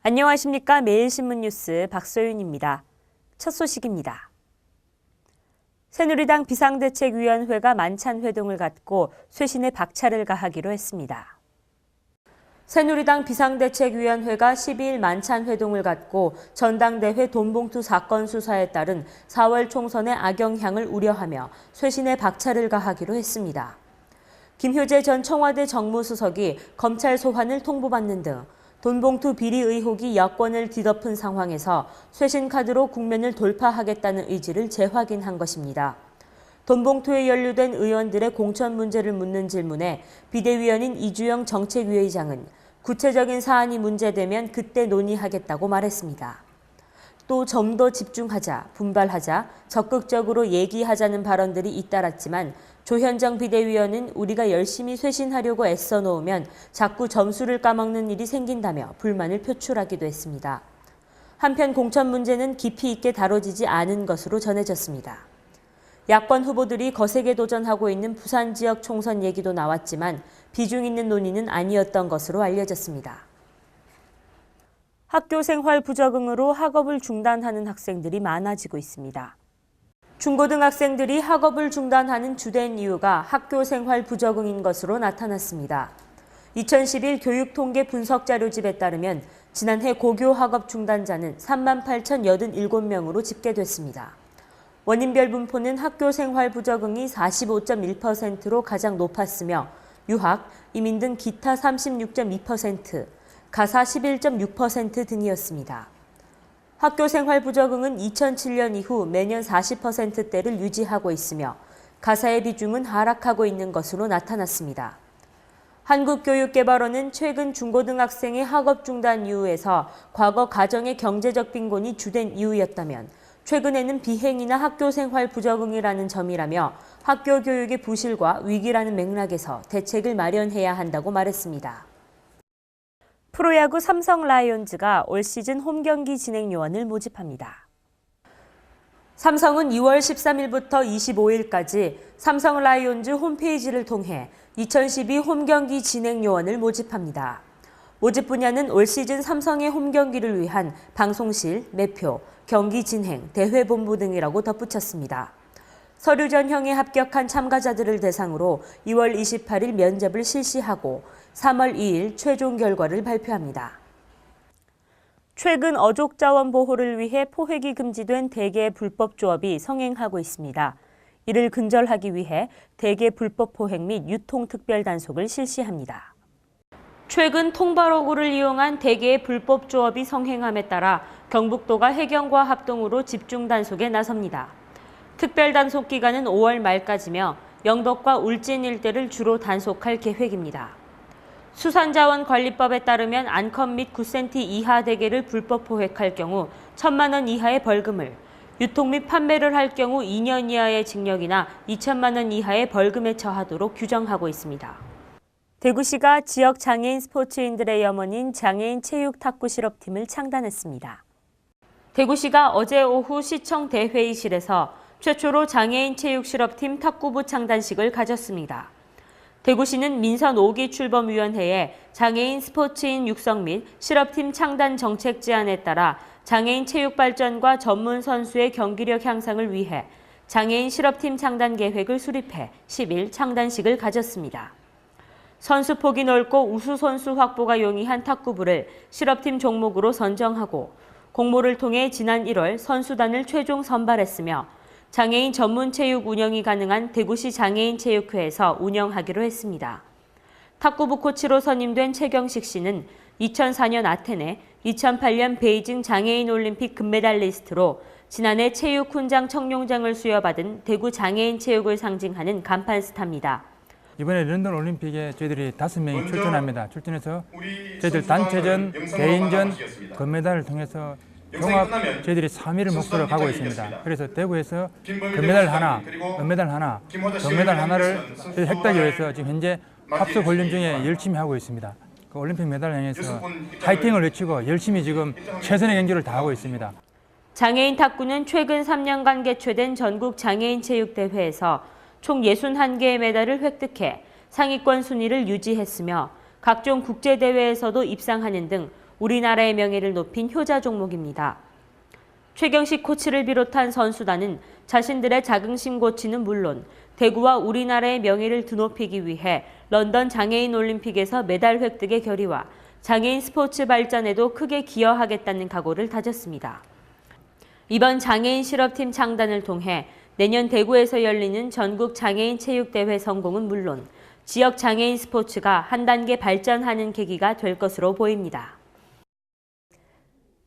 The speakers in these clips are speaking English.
안녕하십니까. 매일신문 뉴스 박소윤입니다. 첫 소식입니다. 새누리당 비상대책위원회가 만찬회동을 갖고 쇄신에 박차를 가하기로 했습니다. 새누리당 비상대책위원회가 12일 만찬회동을 갖고 전당대회 돈봉투 사건 수사에 따른 4월 총선의 악영향을 우려하며 쇄신에 박차를 가하기로 했습니다. 김효재 전 청와대 정무수석이 검찰 소환을 통보받는 등 돈봉투 비리 의혹이 여권을 뒤덮은 상황에서 쇄신 카드로 국면을 돌파하겠다는 의지를 재확인한 것입니다. 돈봉투에 연루된 의원들의 공천 문제를 묻는 질문에 비대위원인 이주영 정책위의장은 구체적인 사안이 문제되면 그때 논의하겠다고 말했습니다. 또 좀 더 집중하자, 분발하자, 적극적으로 얘기하자는 발언들이 잇따랐지만 조현정 비대위원은 우리가 열심히 쇄신하려고 애써 놓으면 자꾸 점수를 까먹는 일이 생긴다며 불만을 표출하기도 했습니다. 한편 공천 문제는 깊이 있게 다뤄지지 않은 것으로 전해졌습니다. 야권 후보들이 거세게 도전하고 있는 부산 지역 총선 얘기도 나왔지만 비중 있는 논의는 아니었던 것으로 알려졌습니다. 학교 생활 부적응으로 학업을 중단하는 학생들이 많아지고 있습니다. 중고등학생들이 학업을 중단하는 주된 이유가 학교 생활 부적응인 것으로 나타났습니다. 2011 교육통계분석자료집에 따르면 지난해 고교 학업 중단자는 38,087명으로 집계됐습니다. 원인별 분포는 학교 생활 부적응이 45.1%로 가장 높았으며 유학, 이민 등 기타 36.2%, 가사 11.6% 등이었습니다. 학교 생활 부적응은 2007년 이후 매년 40%대를 유지하고 있으며 가사의 비중은 하락하고 있는 것으로 나타났습니다. 한국교육개발원은 최근 중고등학생의 학업 중단 이유에서 과거 가정의 경제적 빈곤이 주된 이유였다면 최근에는 비행이나 학교 생활 부적응이라는 점이라며 학교 교육의 부실과 위기라는 맥락에서 대책을 마련해야 한다고 말했습니다. 프로야구 삼성 라이온즈가 올 시즌 홈경기 진행 요원을 모집합니다. 삼성은 2월 13일부터 25일까지 삼성 라이온즈 홈페이지를 통해 2012 홈경기 진행 요원을 모집합니다. 모집 분야는 올 시즌 삼성의 홈경기를 위한 방송실, 매표, 경기 진행, 대회본부 등이라고 덧붙였습니다. 서류 전형에 합격한 참가자들을 대상으로 2월 28일 면접을 실시하고 3월 2일 최종 결과를 발표합니다. 최근 어족자원 보호를 위해 포획이 금지된 대게 불법 조업이 성행하고 있습니다. 이를 근절하기 위해 대게 불법 포획 및 유통 특별 단속을 실시합니다. 최근 통발어구를 이용한 대게의 불법 조업이 성행함에 따라 경북도가 해경과 합동으로 집중 단속에 나섭니다. 특별 단속 기간은 5월 말까지며 영덕과 울진 일대를 주로 단속할 계획입니다. 수산자원관리법에 따르면 암컷 및 9cm 이하 대게를 불법 포획할 경우 1,000만 원 이하의 벌금을, 유통 및 판매를 할 경우 2년 이하의 징역이나 2천만 원 이하의 벌금에 처하도록 규정하고 있습니다. 대구시가 지역 장애인 스포츠인들의 염원인 장애인 체육 탁구 실업팀을 창단했습니다. 대구시가 어제 오후 시청 대회의실에서 최초로 장애인 체육 실업팀 탁구부 창단식을 가졌습니다. 대구시는 민선 5기 출범위원회에 장애인 스포츠인 육성 및 실업팀 창단 정책 제안에 따라 장애인 체육 발전과 전문 선수의 경기력 향상을 위해 장애인 실업팀 창단 계획을 수립해 10일 창단식을 가졌습니다. 선수 폭이 넓고 우수 선수 확보가 용이한 탁구부를 실업팀 종목으로 선정하고 공모를 통해 지난 1월 선수단을 최종 선발했으며 장애인 전문 체육 운영이 가능한 대구시 장애인체육회에서 운영하기로 했습니다. 탁구부 코치로 선임된 최경식 씨는 2004년 아테네, 2008년 베이징 장애인 올림픽 금메달리스트로 지난해 체육 훈장 청룡장을 수여받은 대구 장애인 체육을 상징하는 간판 스타입니다. 이번에 런던 올림픽에 저희들이 5명이 출전합니다. 출전해서 저희들 단체전, 개인전, 금메달을 통해서 종합 저희들이 3위를 목표로 가고 있습니다. 그래서 대구에서 금메달 하나, 은메달 하나, 동메달 하나를 획득하기 위해서 지금 현재 합숙 훈련 중에 열심히 하고 있습니다. 그 올림픽 메달을 향해서 파이팅을 외치고 열심히 지금 최선의 경기를 다하고 있습니다. 장애인 탁구는 최근 3년간 개최된 전국 장애인 체육대회에서 총 61개의 메달을 획득해 상위권 순위를 유지했으며 각종 국제대회에서도 입상하는 등 우리나라의 명예를 높인 효자 종목입니다. 최경식 코치를 비롯한 선수단은 자신들의 자긍심 고치는 물론 대구와 우리나라의 명예를 드높이기 위해 런던 장애인 올림픽에서 메달 획득의 결의와 장애인 스포츠 발전에도 크게 기여하겠다는 각오를 다졌습니다. 이번 장애인 실업팀 창단을 통해 내년 대구에서 열리는 전국 장애인 체육대회 성공은 물론 지역 장애인 스포츠가 한 단계 발전하는 계기가 될 것으로 보입니다.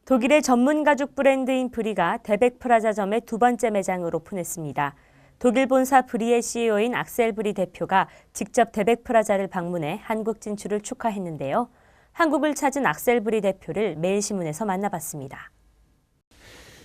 독일의 전문 가죽 브랜드인 브리가 데백 프라자점의 두 번째 매장을 오픈했습니다. 독일 본사 브리의 CEO인 악셀 브리 대표가 직접 데백 프라자를 방문해 한국 진출을 축하했는데요. 한국을 찾은 악셀 브리 대표를 매일신문에서 만나봤습니다.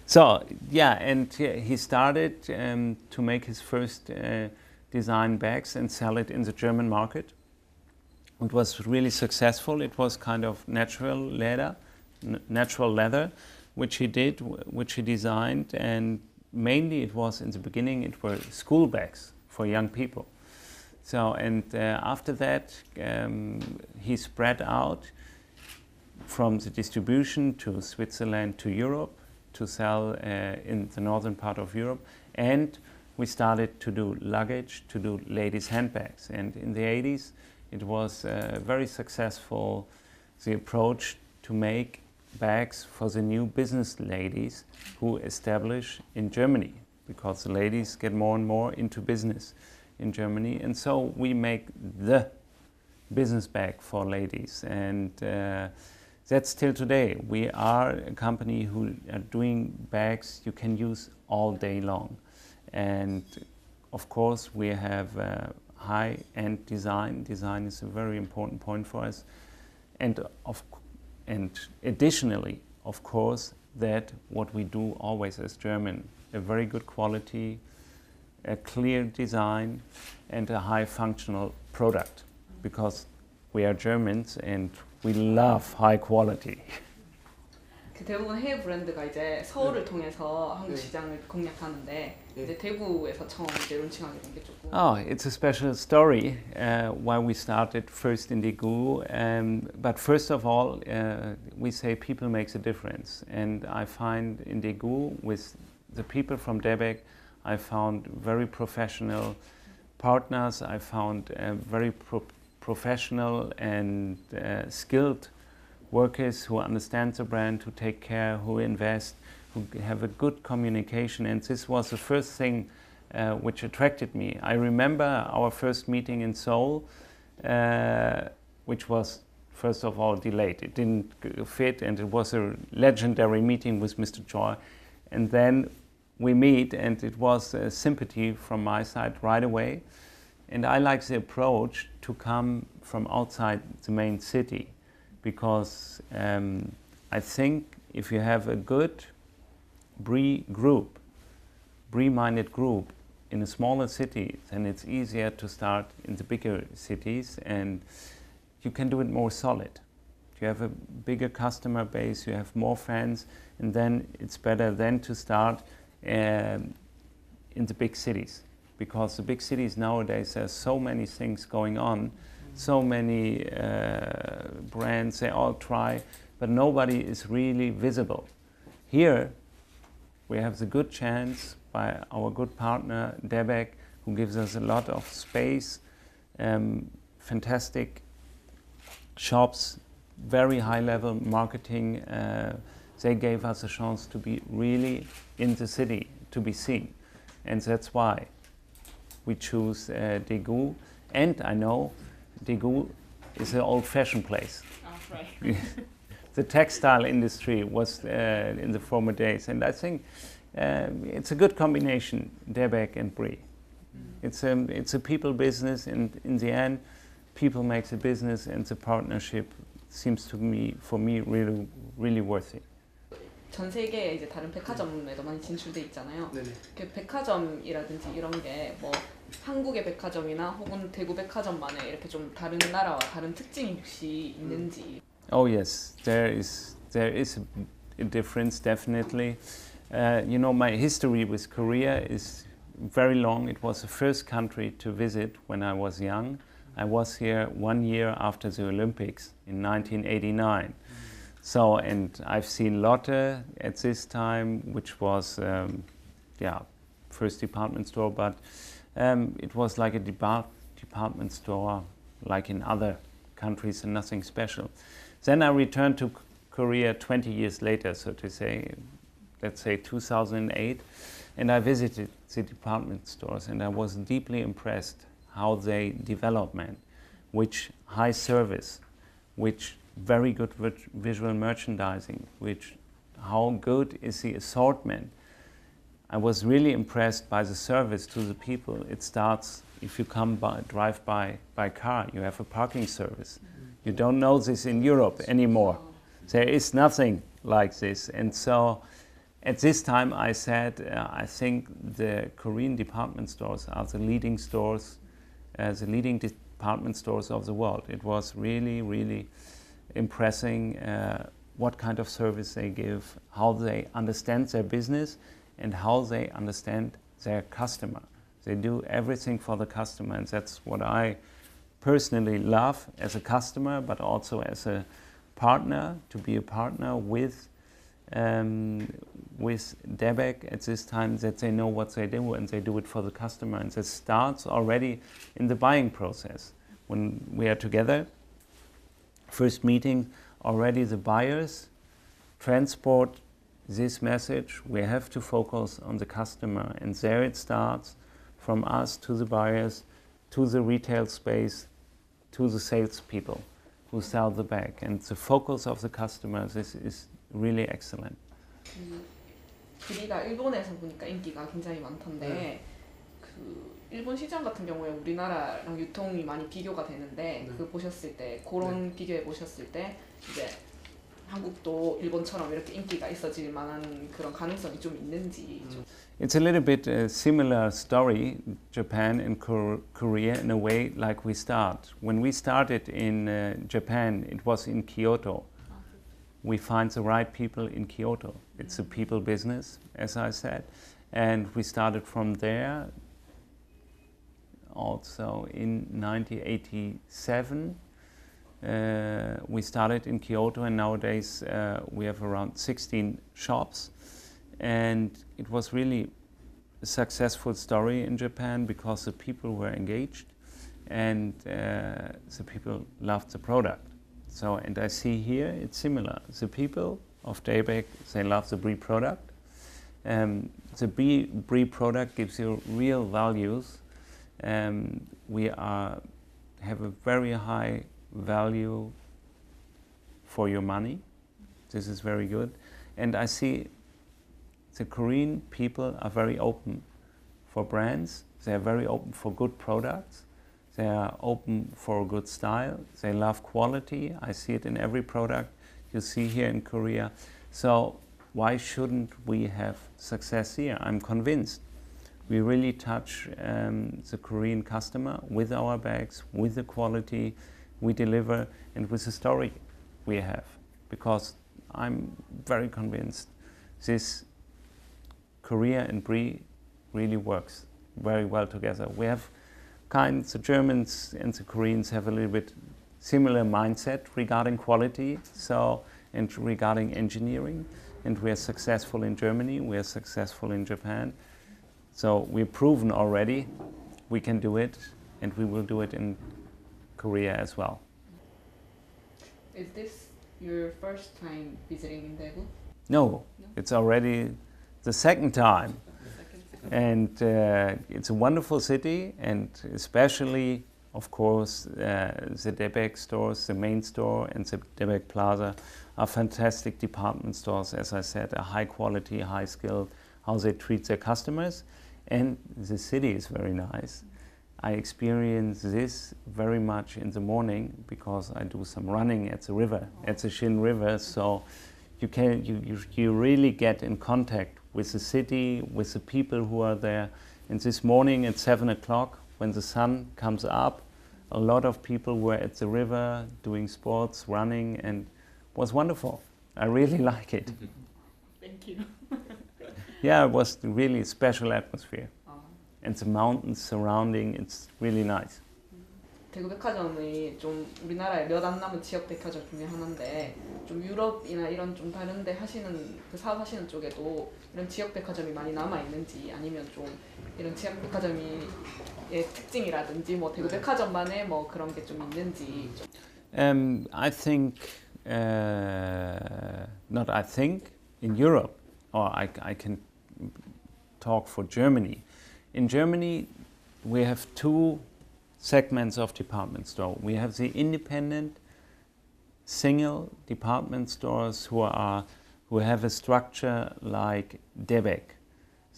So yeah, and he started to make his first design bags and sell it in the German market. It was really successful. It was kind of natural leather, which he did, which he designed, and mainly it was in the beginning it were school bags for young people. So and after that he spread out from the distribution to Switzerland to Europe to sell in the northern part of Europe, and we started to do luggage, to do ladies' handbags. And in the 80s, it was very successful, the approach to make bags for the new business ladies who establish in Germany, because the ladies get more and more into business in Germany. And so we make the business bag for ladies. And that's still today. We are a company who are doing bags you can use all day long. And of course we have high-end design. Design is a very important point for us. And additionally, of course, that what we do always as German, a very good quality, a clear design, and a high functional product. Because we are Germans and we love high quality. 그 대부분 해외 브랜드가 이제 서울을 통해서 한국 시장을 공략하는데 이제 대구에서 처음 이제 론칭하게 된 게 조금. Oh, it's a special story why we started first in Daegu. But first of all, we say people makes a difference, and I find in Daegu with the people from Debek, I found very professional partners. I found very professional and skilled workers who understand the brand, who take care, who invest, who have a good communication. And this was the first thing which attracted me. I remember our first meeting in Seoul, which was first of all delayed. It didn't fit, and it was a legendary meeting with Mr. Choi. And then we meet, and it was sympathy from my side right away. And I like the approach to come from outside the main city, because I think if you have a good Brie group, Brie-minded group in a smaller city, then it's easier to start in the bigger cities, and you can do it more solid. You have a bigger customer base, you have more fans, and then it's better then to start in the big cities. Because the big cities nowadays, there's so many things going on, so many brands, they all try, but nobody is really visible. Here, we have the good chance by our good partner, Debek, who gives us a lot of space, fantastic shops, very high-level marketing. They gave us a chance to be really in the city, to be seen. And that's why we choose Daegu. And I know Daegu is an old-fashioned place. Oh, right. The textile industry was in the former days, and I think it's a good combination, Debek and Brie. It's a people business, and in the end, people make the business, and the partnership seems to me, for me, really, really worthy. 전 세계에 이제 다른 백화점에도 많이 진출돼 있잖아요. 네네. 그 백화점이라든지 이런 게 뭐 한국의 백화점이나 혹은 대구 백화점만의 이렇게 좀 다른 나라와 다른 특징이 혹시 있는지. Oh yes, there is a difference, definitely. You know, my history with Korea is very long. It was the first country to visit when I was young. I was here 1 year after the Olympics in 1989. So, and I've seen Lotte at this time, which was, first department store, but it was like a department store like in other countries and nothing special. Then I returned to Korea 20 years later, so to say, let's say 2008, and I visited the department stores and I was deeply impressed how they development, which high service, which very good visual merchandising, which how good is the assortment. I was really impressed by the service to the people. It starts, if you drive by car, you have a parking service. You don't know this in Europe anymore. There is nothing like this. And so at this time I said, I think the Korean department stores are the leading stores, the leading department stores of the world. It was really, really impressing what kind of service they give, how they understand their business and how they understand their customer. They do everything for the customer, and that's what I personally love as a customer, but also as a partner, to be a partner with DABEC at this time, that they know what they do and they do it for the customer. And that starts already in the buying process. When we are together, first meeting, already the buyers transport this message. We have to focus on the customer, and there it starts from us to the buyers, to the retail space, to the salespeople who sell the bag. And the focus of the customers is really excellent. 브리가 일본에서 보니까 인기가 굉장히 많던데 그 일본 시장 같은 경우에 우리나라랑 유통이 많이 비교가 되는데 그 보셨을 때 그런 비교해 보셨을 때 이제 한국도 일본처럼 이렇게 인기가 있어질 만한 그런 가능성이 좀 있는지 좀. It's a little bit a similar story, Japan and Korea, in a way like we start. When we started in Japan, it was in Kyoto. We find the right people in Kyoto. It's a people business, as I said. And we started from there. Also in 1987, we started in Kyoto, and nowadays we have around 16 shops. And it was really a successful story in Japan because the people were engaged and the people loved the product. So, and I see here it's similar. The people of DABEC, they love the Brie product. The Brie product gives you real values. We have a very high value for your money. This is very good. And I see the Korean people are very open for brands. They are very open for good products. They are open for good style. They love quality. I see it in every product you see here in Korea. So why shouldn't we have success here? I'm convinced. We really touch the Korean customer with our bags, with the quality we deliver, and with the story we have. Because I'm very convinced this Korea and Brie really works very well together. We have the Germans and the Koreans have a little bit similar mindset regarding quality, and regarding engineering. And we are successful in Germany, we are successful in Japan. So we've proven already we can do it, and we will do it in Korea as well. Is this your first time visiting Daegu? No, it's already the second time. And it's a wonderful city, and especially, of course, the DABEC stores, the main store and the DABEC Plaza are fantastic department stores, as I said, are high quality, high skilled, how they treat their customers. And the city is very nice. I experience this very much in the morning because I do some running at the river, at the Shin River. So you really get in contact with the city, with the people who are there. And this morning at 7 o'clock, when the sun comes up, a lot of people were at the river doing sports, running, and it was wonderful. I really like it. Thank you. Yeah, it was really a special atmosphere. And the mountains surrounding, it's really nice. 대구 백화점이 좀 우리나라에 몇 안 남은 지역 백화점 중에 하나인데 좀 유럽이나 이런 좀 다른데 하시는 그 사업하시는 쪽에도 이런 지역 백화점이 많이 남아 있는지 아니면 좀 이런 지역 백화점의 특징이라든지 뭐 대구 백화점만의 뭐 그런 게 좀 있는지 좀. I think, not I think, in Europe, or I can talk for Germany. In Germany, we have two segments of department store. We have the independent single department stores who have a structure like DEBEC.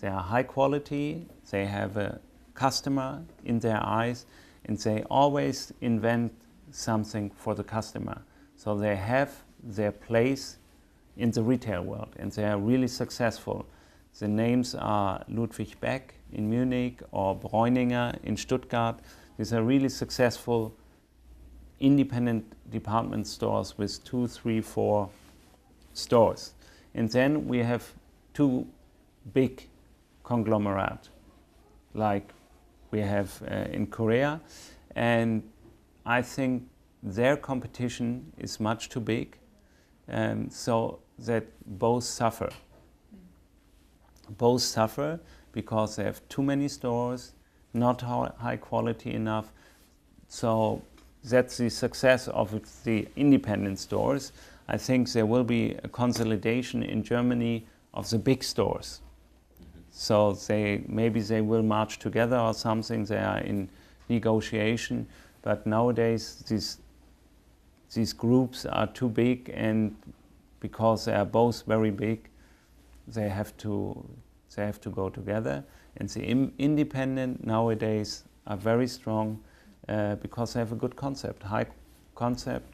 They are high quality, they have a customer in their eyes, and they always invent something for the customer. So they have their place in the retail world, and they are really successful. The names are Ludwig Beck in Munich or Bräuninger in Stuttgart. These are really successful independent department stores with 2, 3, 4 stores. And then we have two big conglomerates like we have in Korea, and I think their competition is much too big, so that both suffer. Both suffer because they have too many stores, not high quality enough. So that's the success of the independent stores. I think there will be a consolidation in Germany of the big stores. So maybe they will march together or something. They are in negotiation, but nowadays these groups are too big, and because they are both very big, they have to go together. And the independent nowadays are very strong because they have a good concept, high concept,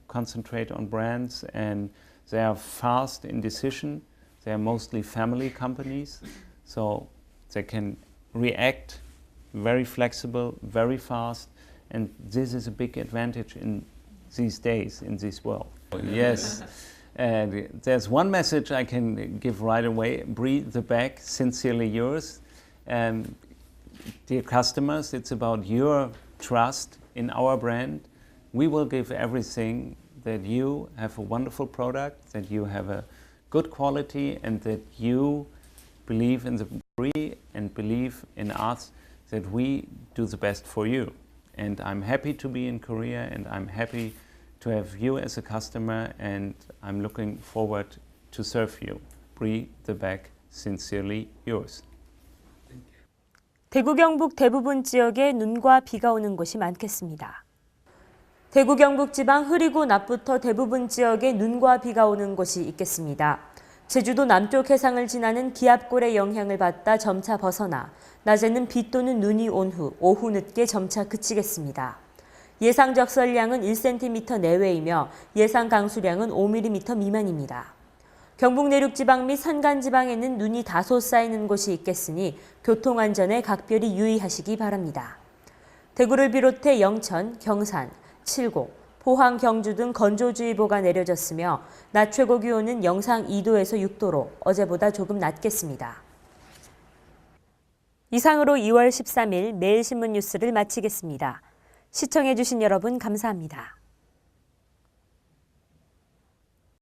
concentrate on brands, and they are fast in decision. They are mostly family companies, so they can react very flexible, very fast, and this is a big advantage in these days, in this world. Yes. And there's one message I can give right away: breathe the back, sincerely yours. Dear customers, it's about your trust in our brand. We will give everything that you have a wonderful product, that you have a good quality, and that you believe in the brewery and believe in us, that we do the best for you. And I'm happy to be in Korea, and I'm happy to have you as a customer, and I'm looking forward to serve you. Breathe the back, sincerely yours. 대구 경북 대부분 지역에 눈과 비가 오는 곳이 많겠습니다. 대구 경북 지방 흐리고 낮부터 대부분 지역에 눈과 비가 오는 곳이 있겠습니다. 제주도 남쪽 해상을 지나는 기압골의 영향을 받다 점차 벗어나 낮에는 비 또는 눈이 온 후 오후 늦게 점차 그치겠습니다. 예상 적설량은 1cm 내외이며 예상 강수량은 5mm 미만입니다. 경북 내륙지방 및 산간지방에는 눈이 다소 쌓이는 곳이 있겠으니 교통안전에 각별히 유의하시기 바랍니다. 대구를 비롯해 영천, 경산, 칠곡, 포항, 경주 등 건조주의보가 내려졌으며 낮 최고 기온은 영상 2도에서 6도로 어제보다 조금 낮겠습니다. 이상으로 2월 13일 매일신문 뉴스를 마치겠습니다. 시청해주신 여러분 감사합니다.